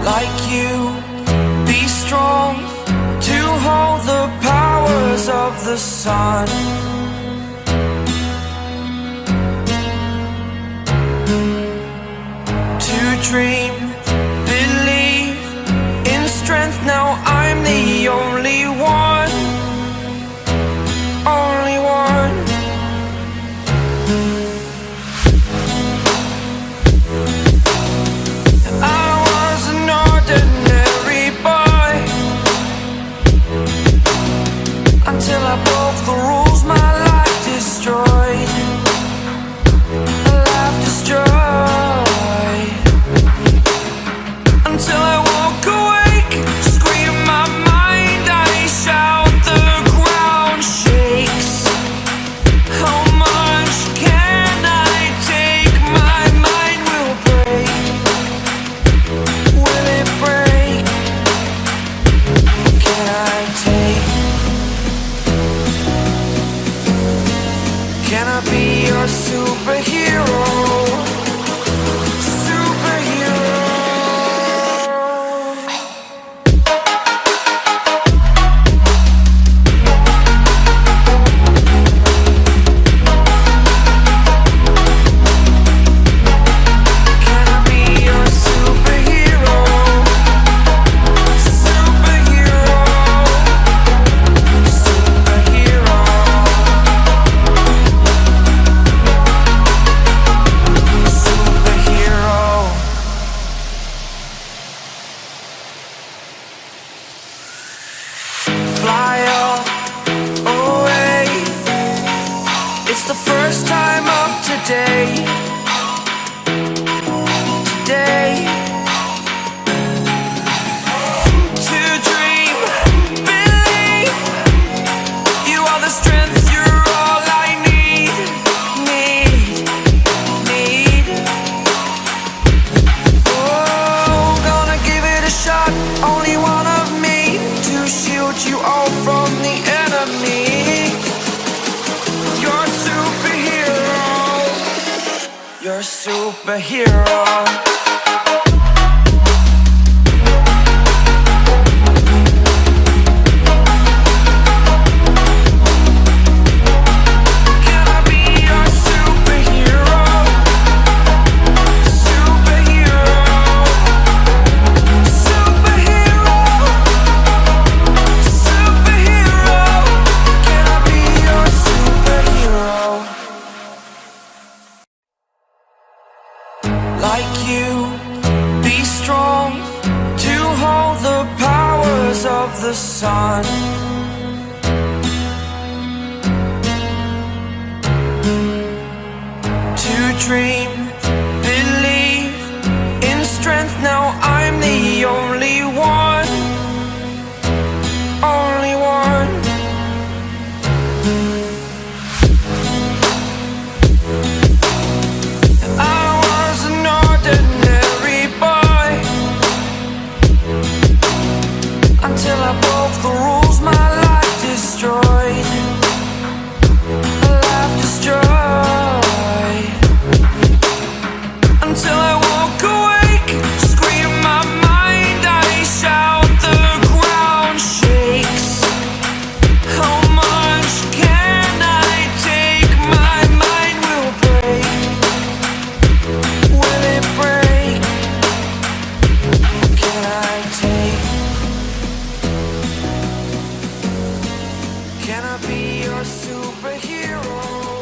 like you, be strong to hold the powers of the sun. To dream, believe in strength, now I'm the only one, only one. I was an ordinary boy until I broke the rules my life destroyed, a life destroyed. Until I walk awake, scream my mind, I shout, the ground shakes. How much can I take? My mind will break. Will it break? Can I take? Can I be your superhero? Fly away. It's the first time of today. Today. To dream, believe. You are the strength, you're all I need. Need. Oh, gonna give it a shot. Only one of me to shield you all from the enemy. You're a superhero. You're a superhero. Can I be your superhero? Superhero. Superhero. Superhero. Can I be your superhero? Like you, be strong to hold the powers of the sun. To dream, believe in strength, now I'm the only one, only one. I was an ordinary boy until I broke the rules my life destroyed, a life destroyed. Until I walk awake, scream my mind, I shout, the ground shakes. How much can I take? My mind will break. Will it break? Can I take? Can I be your superhero?